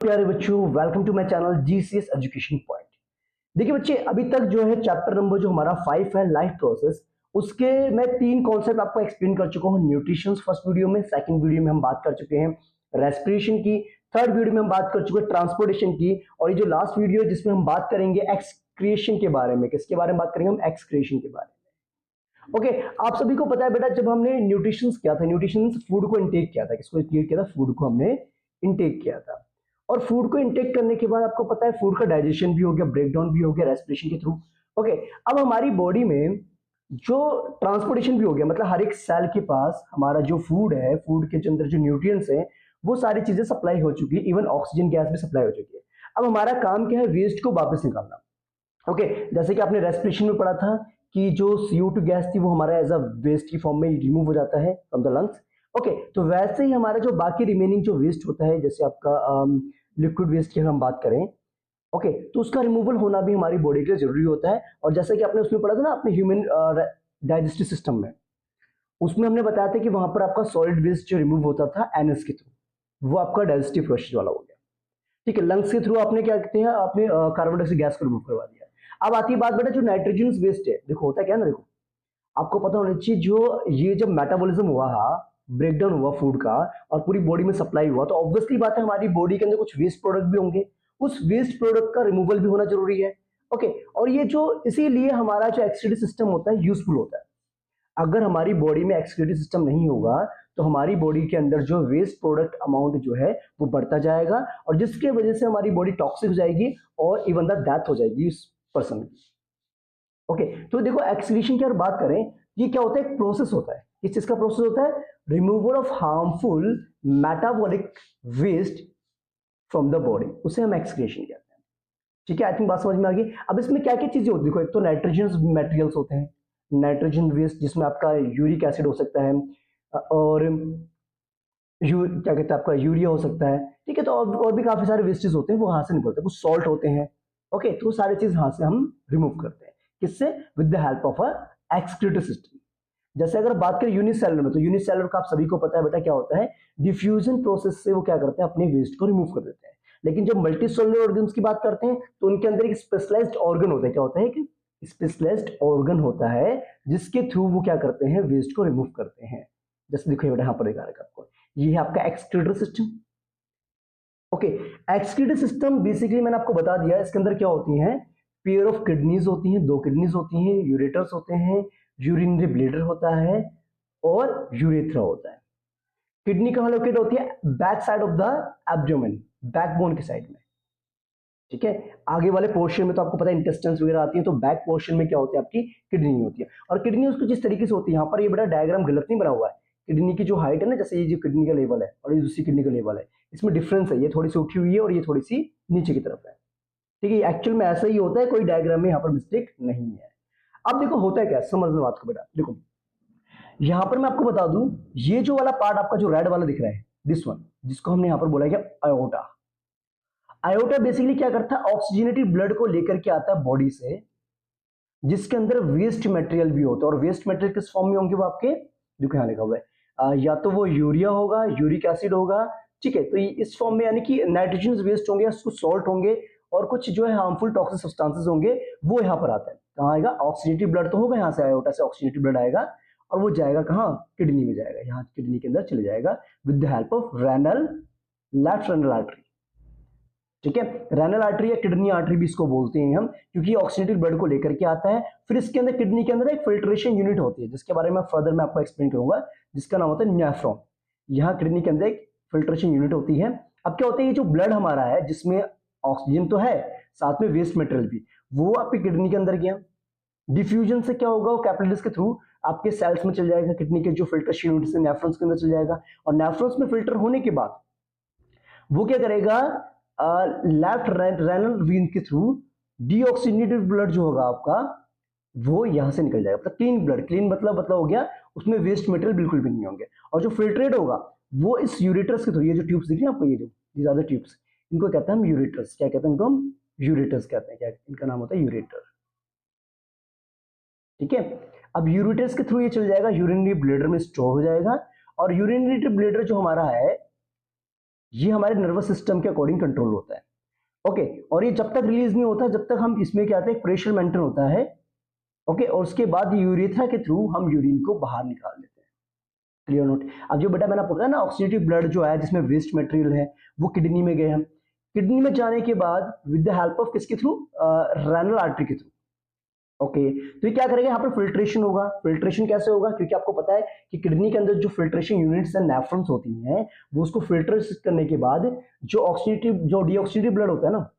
प्यारे बच्चों, welcome to my channel GCS education point. देखिए बच्चे, अभी तक जो है चैप्टर नंबर जो हमारा 5 है लाइफ प्रोसेस, उसके मैं 3 कॉन्सेप्ट आपको एक्सप्लेन कर चुका हूँ। न्यूट्रिशन फर्स्ट वीडियो में, सेकंड वीडियो में हम बात कर चुके हैं रेस्पिरेशन की, थर्ड वीडियो में हम बात कर चुके हैं ट्रांसपोर्टेशन की, और ये जो लास्ट वीडियो है जिसमें हम बात करेंगे एक्सक्रिएशन के बारे में। किसके बारे में बात करेंगे हम? एक्सक्रिएशन के बारे में। ओके, आप सभी को पता है बेटा, जब हमने न्यूट्रिशन किया था, न्यूट्रिशन फूड को इनटेक किया था। किसको इनटेक किया था? फूड को हमने इनटेक किया था। और फूड को इनटेक करने के बाद आपको पता है फूड का डाइजेशन भी हो गया, ब्रेकडाउन भी हो गया रेस्पिरेशन के थ्रू। ओके, अब हमारी बॉडी में जो ट्रांसपोर्टेशन भी हो गया, मतलब हर एक सेल के पास हमारा जो फूड है, फूड के अंदर जो न्यूट्रिएंट्स हैं, वो सारी चीजें सप्लाई हो चुकी है, इवन ऑक्सीजन गैस भी सप्लाई हो चुकी है। अब हमारा काम क्या है? वेस्ट को वापस निकालना। ओके, जैसे कि आपने रेस्पिरेशन में पढ़ा था कि जो CO2 गैस थी वो हमारा एज अ वेस्ट की फॉर्म में रिमूव हो जाता है फ्रॉम द लंग्स। ओके, तो वैसे ही हमारा जो बाकी रिमेनिंग जो वेस्ट होता है, जैसे आपका लिक्विड वेस्ट की अगर हम बात करें, ओके, तो उसका रिमूवल होना भी हमारी बॉडी के लिए जरूरी होता है। और जैसे कि आपने उसमें पढ़ा था ना, अपने ह्यूमन डाइजेस्टिव सिस्टम में, उसमें हमने बताया था कि वहां पर आपका सॉलिड वेस्ट जो रिमूव होता था एनएस के थ्रू, वो आपका डाइजेस्टिव प्रोसेस वाला हो गया। ठीक है, लंग्स के थ्रू आपने क्या कहते हैं, आपने कार्बन डाइऑक्साइड गैस को रिमूव करवा दिया। अब आती है बात बेटा, जो नाइट्रोजन वेस्ट है, देखो होता क्या है ना, देखो आपको पता होना चाहिए, जो ये जब मेटाबॉलिज्म हुआ, ब्रेकडाउन हुआ फूड का, और पूरी बॉडी में सप्लाई हुआ, तो ऑब्वियसली बात है हमारी बॉडी के अंदर कुछ वेस्ट प्रोडक्ट भी होंगे। उस वेस्ट प्रोडक्ट का रिमूवल भी होना जरूरी है। ओके, और ये जो इसीलिए हमारा जो एक्सक्रीटरी सिस्टम होता है यूजफुल होता है। अगर हमारी बॉडी में एक्सक्रीटरी सिस्टम नहीं होगा तो हमारी बॉडी के अंदर जो वेस्ट प्रोडक्ट अमाउंट जो है वो बढ़ता जाएगा, और जिसके वजह से हमारी बॉडी टॉक्सिक हो जाएगी और इवन द डेथ हो जाएगी उस पर्सन की। ओके, तो देखो एक्सक्रीशन की अगर बात करें, ये क्या होता है? एक प्रोसेस होता है। किस चीज का प्रोसेस होता है? Removal of harmful metabolic waste from the body, उसे हम एक्सक्रीशन कहते हैं। ठीक है, आई थिंक बात समझ में आ गई। अब इसमें क्या क्या चीजें होती है? देखो, एक तो नाइट्रोजन मटेरियल्स होते हैं, नाइट्रोजन वेस्ट, जिसमें आपका यूरिक एसिड हो सकता है, और क्या कहते हैं आपका यूरिया हो सकता है। ठीक है, तो और भी काफी सारे वेस्टेज होते हैं, वो हाथ से निकलते हैं, कुछ सॉल्ट होते हैं। ओके, तो वो सारी चीज हाथ से हम रिमूव करते हैं। किससे? With the help of a excretory system. जैसे अगर बात करें यूनिसेलुलर में, तो यूनिसेलुलर का आप सभी को पता है बेटा क्या होता है? डिफ्यूजन प्रोसेस से वो क्या करते हैं? अपने वेस्ट को रिमूव कर देते हैं। लेकिन जब मल्टी सेलुलर ऑर्गन्स की बात करते हैं, तो उनके अंदर एक स्पेशलाइज्ड ऑर्गन होता है। क्या होता है? कि स्पेशलाइज्ड ऑर्गन होता है जिसके थ्रू वो क्या करते हैं? वेस्ट को रिमूव करते हैं। जैसे देखो बेटा, यहाँ पर दिखा रखा आपको, ये है आपका excretory system. Okay, excretory system basically मैंने आपको बता दिया, इसके अंदर क्या होती हैं? पेयर ऑफ किडनीज होती हैं, 2 किडनीज होती हैं, यूरेटर्स होते हैं, यूरिनरी ब्लैडर होता है, और यूरेथ्रा होता है। किडनी कहाँ लोकेट होती है? Back side of the abdomen, backbone के साइड में। ठीक है, आगे वाले पोर्शन में तो आपको पता है इंटेस्टाइन्स वगैरह आती है, तो बैक पोर्शन में क्या होती है? आपकी किडनी होती है। और किडनी उसको जिस तरीके से होती है, यहाँ पर ये बड़ा डायग्राम गलत नहीं बना हुआ है। किडनी की जो हाइट है ना, जैसे ये जो किडनी का लेवल है और ये दूसरी किडनी का लेवल है, इसमें डिफरेंस है। ये थोड़ी सी उठी हुई है और ये थोड़ी सी नीचे की तरफ है। ठीक है, एक्चुअल में ऐसा ही होता है, कोई डायग्राम में यहाँ पर मिस्टेक नहीं है। अब देखो होता है क्या, समझना बात को बेटा। देखो यहाँ पर मैं आपको बता दूं, ये जो वाला पार्ट आपका जो रेड वाला दिख रहा है, दिस वन, जिसको हमने यहाँ पर बोला है आयोटा। आयोटा बेसिकली क्या करता है? ऑक्सीजनेटेड ब्लड को लेकर के आता है बॉडी से, जिसके अंदर वेस्ट मटेरियल भी होता है। और वेस्ट मटेरियल किस फॉर्म में होंगे? वो आपके देखो यहाँ लिखा हुआ है, या तो वो यूरिया होगा, यूरिक एसिड होगा। ठीक है, तो इस फॉर्म में, यानी कि नाइट्रोजन वेस्ट होंगे, कुछ सॉल्ट होंगे, और कुछ जो है हार्मफुल टॉक्सिक सब्सटेंसेस होंगे, वो यहाँ पर आता है। कहाँ आएगा? ऑक्सीजनेटेड ब्लड तो होगा, यहाँ से आयोटा से ऑक्सीजनेटेड ब्लड आएगा, और वो जाएगा कहाँ? किडनी में जाएगा, यहाँ किडनी के अंदर चले जाएगा with the help of renal, left renal artery. ठीक है, रेनल आर्टरी या किडनी आर्टरी भी इसको बोलते हैं हम, क्योंकि ऑक्सीजनेटेड ब्लड को लेकर के आता है। फिर इसके अंदर किडनी के अंदर एक फिल्ट्रेशन यूनिट होती है, जिसके बारे में फर्दर मैं आपको एक्सप्लेन करूंगा, जिसका नाम होता है नेफ्रॉन। यहाँ किडनी के अंदर एक फिल्ट्रेशन यूनिट होती है। अब क्या होता है? ये जो ब्लड हमारा है, जिसमें ऑक्सीजन तो है, साथ में वेस्ट मटेरियल भी, वो आपकी किडनी के अंदर गया। डिफ्यूजन से क्या होगा? वो कैपिलरीज के थ्रू आपके सेल्स में चल जाएगा, किडनी के जो फिल्ट्रेशन यूनिट से नेफ्रॉन्स के अंदर चल जाएगा, और नेफ्रॉन्स में फिल्टर होने के बाद वो क्या करेगा? लेफ्ट रेनल वेन के थ्रू डीऑक्सीजनेटेड ब्लड जो होगा आपका, वो यहां से निकल जाएगा, मतलब क्लीन ब्लड। क्लीन मतलब हो गया उसमें वेस्ट मटेरियल बिल्कुल भी नहीं होंगे। और जो फिल्ट्रेट होगा वो इस यूरेटर्स के थ्रू, ये जो ट्यूब्स दिख रही है आपको, ये जो दीज आर द ट्यूब्स, इनको कहते हैं हम यूरेटर्स। क्या कहते हैं इनको? हम यूरेटर्स कहते हैं। क्या इनका नाम होता है? यूरेटर। ठीक है, अब यूरेटर्स के थ्रू ये चल जाएगा, यूरिनरी ब्लैडर में स्टोर हो जाएगा। और यूरिनरी ब्लैडर जो हमारा है, ये हमारे नर्वस सिस्टम के अकॉर्डिंग कंट्रोल होता है। ओके, और ये जब तक रिलीज नहीं होता जब तक हम इसमें क्या आता है, प्रेशर मेंटेन होता है। ओके, और उसके बाद यूरेथ्रा के थ्रू हम यूरिन को बाहर निकाल देते हैं। Clear note. अब जो बेटा मैंने आपको बताया ना, ऑक्सीडेटिव ब्लड जो है जिसमें वेस्ट मटेरियल है वो किडनी में गए हम। किडनी में जाने के बाद विद द हेल्प ऑफ किसके थ्रू, रेनल आर्टरी के थ्रू। ओके, तो ये क्या करेगा, यहाँ पर फिल्ट्रेशन होगा। फिल्ट्रेशन कैसे होगा, क्योंकि आपको पता है कि किडनी के अंदर जो फिल्ट्रेशन यूनिट्स है, नेफ्रॉन्स होती हैं, वो उसको फिल्टर करने के बाद जो ऑक्सीडेटिव जो डीऑक्सीडेटिव ब्लड होता है ना,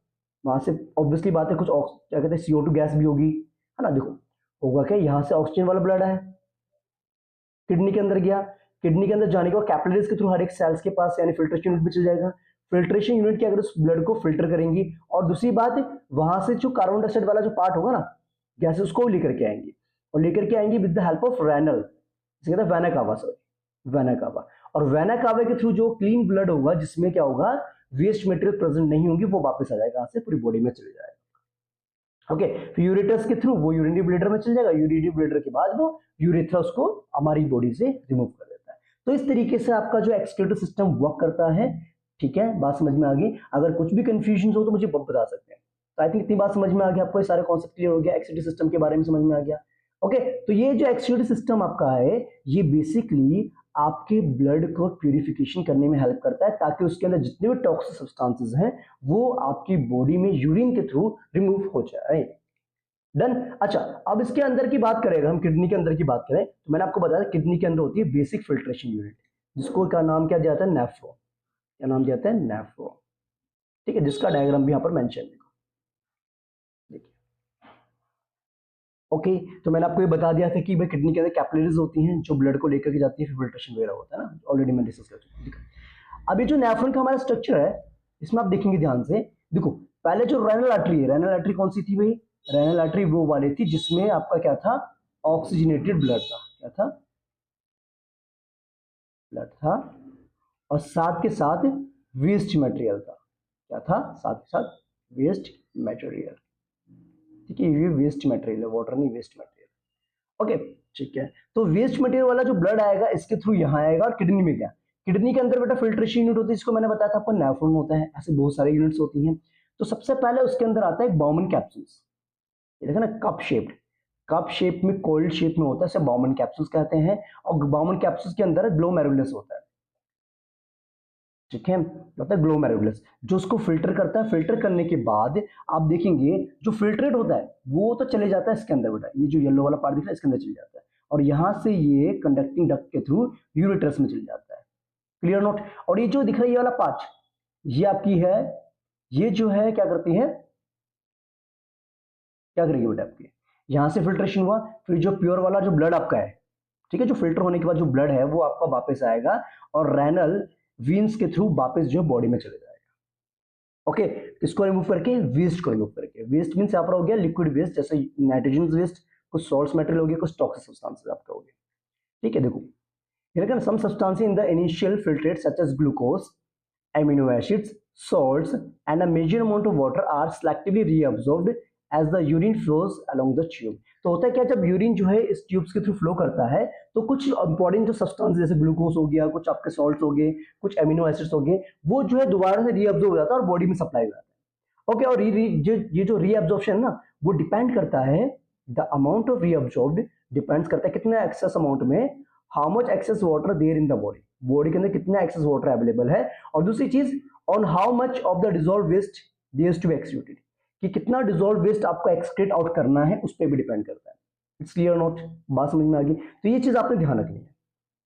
वहां से ऑब्वियसली बात है कुछ क्या कहते हैं CO2 गैस भी होगी, है ना। देखो होगा क्या, यहाँ से ऑक्सीजन वाला ब्लड है, किडनी के अंदर गया, किडनी के अंदर जाने के बाद कैपिलरीज के थ्रू हर एक सेल्स के पास यानी फिल्ट्रेशन यूनिट में चल जाएगा। फिल्ट्रेशन यूनिट क्या करेगा, उस ब्लड को फिल्टर करेंगी। और दूसरी बात, वहां से जो कार्बन डाइऑक्साइड वाला जो पार्ट होगा ना, गैसेस उसको लेकर के आएंगी, और लेकर के आएंगी with the help of renal, जिसे कहते हैं vena cava, sorry vena cava. और वेना कावा के थ्रू जो क्लीन ब्लड होगा, जिसमें क्या होगा, वेस्ट मटेरियल प्रेजेंट नहीं होंगी, वो वापस आ जाएगा, यहाँ से पूरी बॉडी में चले जाएगा। ओके, फिर यूरेटस के थ्रू वो यूरिनरी ब्लेडर में चल जाएगा, यूरिनरी ब्लेडर के बाद वो यूरेथ्रा उसको हमारी बॉडी से रिमूव कर देता है। तो इस तरीके से आपका जो एक्सक्रीटरी सिस्टम वर्क करता है। ठीक है, बात समझ में आ गई। अगर कुछ भी कंफ्यूजन हो तो मुझे बता सकते हैं। तो आई थिंक इतनी बात समझ में आ गया आपको, ये सारे कॉन्सेप्ट क्लियर हो गया, एक्सक्रीटरी सिस्टम के बारे में समझ में आ गया। ओके, तो ये जो एक्सक्रीटरी सिस्टम आपका है, ये बेसिकली आपके ब्लड को प्यूरिफिकेशन करने में हेल्प करता है, ताकि उसके अंदर जितने भी टॉक्सिक सब्सटेंसेस हैं वो आपकी बॉडी में यूरिन के थ्रू रिमूव हो जाए। डन। अच्छा, अब इसके अंदर की बात करें, हम किडनी के अंदर की बात करें, तो मैंने आपको बताया किडनी के अंदर होती है बेसिक फिल्ट्रेशन यूनिट, जिसको का नाम क्या दिया जाता है, नेफ्रो। क्या नाम दिया जाता है, नेफ्रो। ठीक है, जिसका डायग्राम भी यहाँ पर मेंशन है, देखिए। ओके, तो मैंने आपको ये बता दिया था कि भाई किडनी के अंदर कैपिलरीज होती हैं जो ब्लड को लेकर के जाती है, फिल्ट्रेशन वगैरह होता है ना, ऑलरेडी मैं डिस्कस कर चुका हूं। अब ये जो नेफ्रॉन का हमारा स्ट्रक्चर है, इसमें आप देखेंगे ध्यान से, देखो पहले जो रेनल आर्टरी है, रेनल आर्टरी कौन सी थी भाई, रेनल आर्टरी वो वाली थी जिसमें आपका क्या था, ऑक्सीजनेटेड ब्लड था। क्या था, ब्लड था, और साथ के साथ वेस्ट मटेरियल था। क्या था, साथ के साथ वेस्ट मटेरियल। ठीक है, ये वेस्ट मटेरियल है, वाटर नहीं, वेस्ट मटेरियल। ओके, ठीक है। तो वेस्ट मटेरियल वाला जो ब्लड आएगा इसके थ्रू यहाँ आएगा, और किडनी में गया। किडनी के अंदर बेटा फिल्ट्रेशन यूनिट होती है, जिसको मैंने बताया था आपको, नेफ्रॉन होता है। ऐसे बहुत सारे यूनिट्स होती हैं। तो सबसे पहले उसके अंदर आता है बाउमन कैप्सूल्स, ये देखा ना, कप शेप्ड, कप शेप में, कोल्ड शेप में होता है, इसे बाउमन कैप्सूल्स कहते हैं। और बाउमन कैप्सूल्स के अंदर ग्लोमेरुलस होता है। ठीक है, होता है ग्लोमेरुलस, जो उसको फिल्टर करता है। फिल्टर करने के बाद आप देखेंगे जो फिल्ट्रेट होता है वो तो चले जाता है इसके अंदर बेटा, ये जो येलो वाला पार्ट दिख रहा है इसके अंदर चले जाता है, और यहां से ये कंडक्टिंग डक्ट के थ्रू यूरेटरस में चले जाता है। Clear note. और ये जो दिख रहा है ये वाला पार्ट, ये आपकी है, ये जो है क्या करती है, क्या करेगी बेटा आपकी, यहां से फिल्ट्रेशन हुआ, फिर जो प्योर वाला जो ब्लड आपका है, ठीक है, जो फिल्टर होने के बाद जो ब्लड है वो आपका वापस आएगा, और रेनल वीन्स के थ्रू वापस जो बॉडी में चले जाएगा। ओके, इसको रिमूव करके, वेस्ट को रिमूव करके, वेस्ट मीन्स यहाँ पर हो गया लिक्विड वेस्ट, जैसे नाइट्रोजन वेस्ट, कुछ सॉल्ट मटेरियल हो गया, कुछ टॉक्सिक सब्सटेंसेस आपका हो गया। ठीक है, देखो some substances in the initial filtrate such as glucose, amino acids, salts and a major amount of water are selectively reabsorbed as the urine flows along the tube। तो होता है क्या, जब यूरिन जो है इस ट्यूब्स के थ्रू फ्लो करता है, तो कुछ इंपॉर्टेंट जो सब्सटेंस जैसे ग्लूकोज हो गया, कुछ आपके सॉल्ट्स हो गए, कुछ एमिनो एसिड्स हो गए, वो जो है दोबारा से रीअब्जॉर्ब हो जाता है और बॉडी में सप्लाई हो जाता है। ओके, और ये जो रीअब्जॉर्प्शन ना, वो डिपेंड करता है, the amount of reabsorbed depends करता है कितना एक्सेस अमाउंट में, how much excess water there in the body, body के अंदर कितना एक्सेस वाटर अवेलेबल है। और दूसरी चीज, on how much of the dissolve waste there's to be excreted, कि कितना डिसॉल्व वेस्ट आपको एक्सक्रीट आउट करना है, उस पर भी डिपेंड करता है। इट्स क्लियर नोट, बात समझ में आ गई। तो ये चीज आपने ध्यान रखनी है।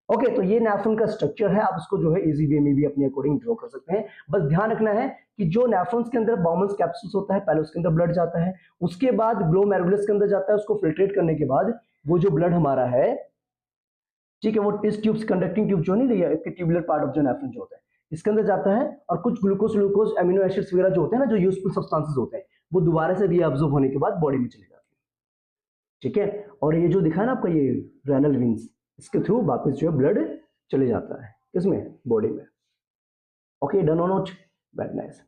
ओके, तो ये नेफ्रॉन का स्ट्रक्चर है, आप इसको जो है इजी वे में भी अपने अकॉर्डिंग ड्रॉ कर सकते हैं। बस ध्यान रखना है कि जो नेफ्रॉन्स के अंदर बाउमन कैप्सूल्स होता है, पहले उसके अंदर ब्लड जाता है, उसके बाद ग्लोमेरुलस के अंदर जाता है, उसको फिल्ट्रेट करने के बाद वो जो ब्लड हमारा है, ठीक है, वो टेस्ट ट्यूब्स, कंडक्टिंग ट्यूब जो नहीं रही है, ट्यूबुलर पार्ट ऑफ जो नेफ्रॉन जो होता है, इसके अंदर जाता है, और कुछ ग्लूकोज एमिनो एसिड्स वगैरह जो होते हैं ना, जो यूजफुल सब्सटेंसेस होते हैं, वो दोबारा से रीअब्जॉर्ब होने के बाद बॉडी में चले जाते हैं। ठीक है, और ये जो दिखा है ना आपका, ये रेनल वेन्स, इसके थ्रू वापस जो है ब्लड चले जाता है, किसमें, बॉडी में। ओके, डन और नॉट, वेरी नाइस।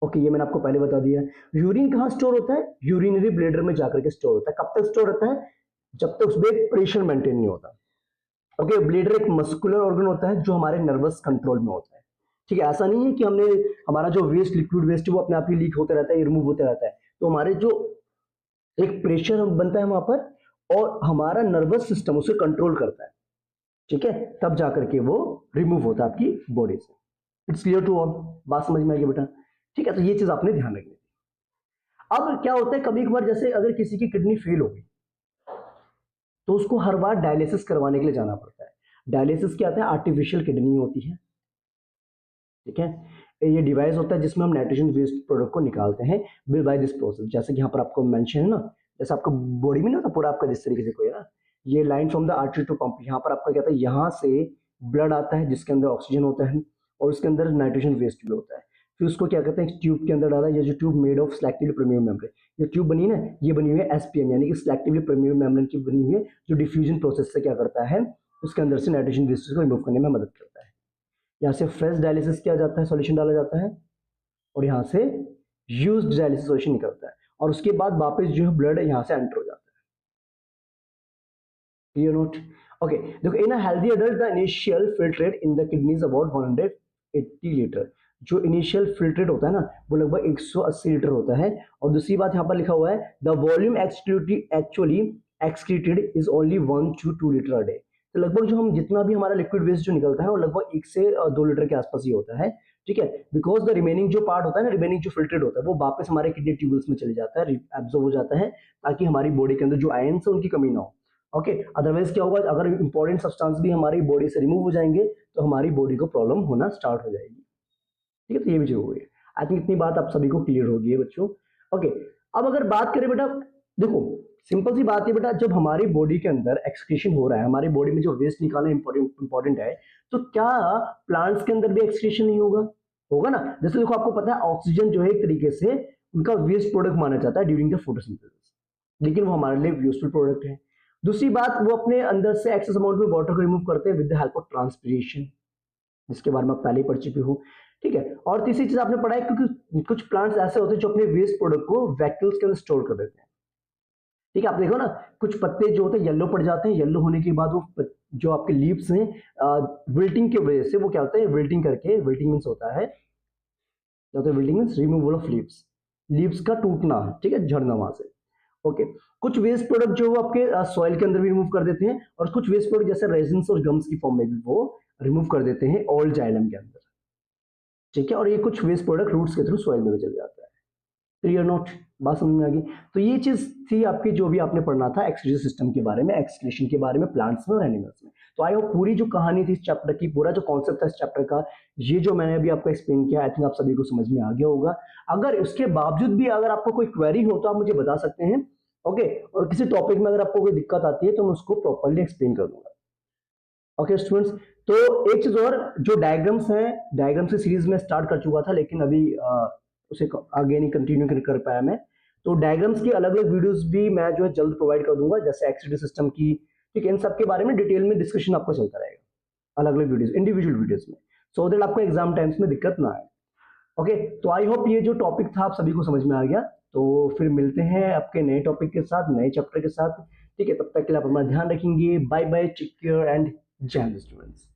ओके, ये मैंने आपको पहले बता दिया। यूरिन कहाँ स्टोर होता है, यूरिनरी ब्लेडर में जाकर के स्टोर होता है। कब तक स्टोर होता है, जब तक उसमें प्रेशर मेंटेन नहीं होता। ओके, ब्लेडर एक मस्कुलर ऑर्गन होता है जो हमारे नर्वस कंट्रोल में होता है। ठीक है, ऐसा नहीं है कि हमने हमारा जो वेस्ट लिक्विड वेस्ट है वो अपने आप ही लीक होते रहता है, रिमूव होते रहता है। तो हमारे जो एक प्रेशर बनता है वहां पर और हमारा नर्वस सिस्टम उसे कंट्रोल करता है। ठीक है, तब जाकर के वो रिमूव होता है आपकी बॉडी से। इट्स क्लियर टू ऑल, बात समझ में आ गई बेटा? ठीक है, तो ये चीज आपने ध्यान रखनी थी। अब क्या होता है, कभी कभार जैसे अगर किसी की किडनी फेल हो गई तो उसको हर बार डायलिसिस करवाने के लिए जाना पड़ता है। डायलिसिस क्या होता है, आर्टिफिशियल किडनी होती है। ठीक है, ये डिवाइस होता है जिसमें हम नाइट्रोजन वेस्ट प्रोडक्ट को निकालते हैं बाय दिस प्रोसेस। जैसे कि यहाँ पर आपको मेंशन है ना, जैसे आपका बॉडी में ना होता पूरा आपका जिस तरीके से कोई ना, ये line from the artery to pump, यहाँ पर आपका क्या होता है, यहाँ से ब्लड आता है जिसके अंदर ऑक्सीजन होता है और उसके अंदर नाइट्रोजन वेस्ट भी होता है। फिर उसको क्या कहते हैं, ट्यूब के अंदर डाला। ये जो tube made of selectively permeable membrane, ये ट्यूब बनी है ना, ये बनी हुई है एसपीएम यानी कि सिलेक्टिवली परमिएबल मेम्ब्रेन की बनी हुई है, जो डिफ्यूजन प्रोसेस से क्या करता है, उसके अंदर से नाइट्रोजन वेस्ट को रिमूव करने में मदद करता है। यहाँ से फ्रेश डायलिसिस किया जाता है, सॉल्यूशन डाला जाता है और यहाँ से यूज्ड डायलिसिस सॉल्यूशन निकलता है और उसके बाद वापस जो है ब्लड यहाँ से एंटर हो जाता है। Clear note? ओके, देखो, in a healthy adult the initial filtrate rate in the kidneys about 180 litre. जो इनिशियल फिल्ट्रेट होता है ना वो लगभग 180 लीटर होता है। और दूसरी बात यहाँ पर लिखा हुआ है, the volume actually excreted is only 1 to 2 litre a day. तो लगभग जो हम जितना भी हमारा लिक्विड वेस्ट जो निकलता है वो लगभग 1 से 2 लीटर के आसपास ही होता है। ठीक है, बिकॉज द रिमेनिंग जो पार्ट होता है ना, रिमेनिंग जो फिल्ट्रेट होता है वो वापस हमारे किडनी ट्यूबल्स में चले जाता है, एब्जॉर्ब हो जाता है, ताकि हमारी बॉडी के अंदर जो आयंस है उनकी कमी ना हो। ओके, अदरवाइज क्या होगा, अगर इंपॉर्टेंट सब्सटेंस भी हमारी बॉडी से रिमूव हो जाएंगे तो हमारी बॉडी को प्रॉब्लम होना स्टार्ट हो जाएगी। ठीक है, तो ये भी जरूरी है। आई थिंक इतनी बात आप सभी को क्लियर होगी है बच्चों। ओके, अब अगर बात करें बेटा, देखो सिंपल सी बात है बेटा, जब हमारी बॉडी के अंदर एक्सक्रीशन हो रहा है, हमारी बॉडी में जो वेस्ट निकालना इंपॉर्टेंट है, तो क्या प्लांट्स के अंदर भी एक्सक्रीशन नहीं होगा? होगा ना। जैसे देखो, आपको पता है ऑक्सीजन जो है एक तरीके से उनका वेस्ट प्रोडक्ट माना जाता है ड्यूरिंग द फोटोसिंथेसिस, लेकिन वो हमारे लिए यूजफुल प्रोडक्ट है। दूसरी बात, वो अपने अंदर से एक्सेस अमाउंट में वाटर को रिमूव करते हैं with the help of transpiration, जिसके बारे में आप पहले ही पढ़ चुके हो। ठीक है, और तीसरी चीज आपने पढ़ा है, क्योंकि कुछ प्लांट्स ऐसे होते हैं जो अपने वेस्ट प्रोडक्ट को वैक्यूल्स के अंदर स्टोर कर देते हैं। ठीक है, आप देखो ना, कुछ पत्ते जो होते हैं येलो पड़ जाते हैं, येलो होने के बाद वो जो आपके लीव्स हैं, विल्टिंग की वजह से वो क्या होता है, विल्टिंग करके, विल्टिंग मीन्स होता है, क्या होता है wilting means, removal of leaves, leaves का टूटना। ठीक है, झड़ना वहां से। ओके, कुछ वेस्ट प्रोडक्ट जो वो आपके सॉइल के अंदर भी रिमूव कर देते हैं और कुछ वेस्ट प्रोडक्ट जैसे रेजिन्स और गम्स की फॉर्म में भी वो रिमूव कर देते हैं ओल्ड जाइलम के अंदर। ठीक है, और ये कुछ वेस्ट प्रोडक्ट रूट्स के थ्रू सॉइल में भी चल जाता है। क्लियर नोट, बात समझ में आ गई? तो ये चीज थी आपकी, जो भी आपने पढ़ना था एक्सक्रीशन सिस्टम के बारे में, एक्सक्रीशन के बारे में प्लांट्स में और एनिमल्स में। तो आई होप पूरी जो कहानी थी इस चैप्टर की, पूरा जो कॉन्सेप्ट था इस चैप्टर का, ये जो मैंने अभी आपको एक्सप्लेन किया, आई थिंक आप सभी को समझ में आ गया होगा। अगर उसके बावजूद भी अगर आपको कोई क्वेरी हो तो आप मुझे बता सकते हैं। ओके, और किसी टॉपिक में अगर आपको कोई दिक्कत आती है तो मैं उसको प्रॉपरली एक्सप्लेन कर दूंगा। ओके स्टूडेंट्स, तो एक चीज और, जो डायग्राम्स हैं, डायग्राम की सीरीज में स्टार्ट कर चुका था लेकिन अभी उसे आगे नहीं कंटिन्यू कर पाया मैं। तो डायग्राम्स की अलग अलग वीडियोस भी मैं जो है जल्द प्रोवाइड कर दूंगा, जैसे एक्सरेडी सिस्टम की। ठीक है, इन सब के बारे में डिटेल में डिस्कशन आपको चलता रहेगा अलग अलग वीडियोस, इंडिविजुअल वीडियोस में, सो दैट आपको एग्जाम टाइम्स में दिक्कत ना आए। ओके, तो आई होप ये जो टॉपिक था आप सभी को समझ में आ गया। तो फिर मिलते हैं आपके नए टॉपिक के साथ, नए चैप्टर के साथ। ठीक है, तब तक के लिए आप अपना ध्यान रखेंगे। Bye bye, take care and जय हिंद स्टूडेंट्स।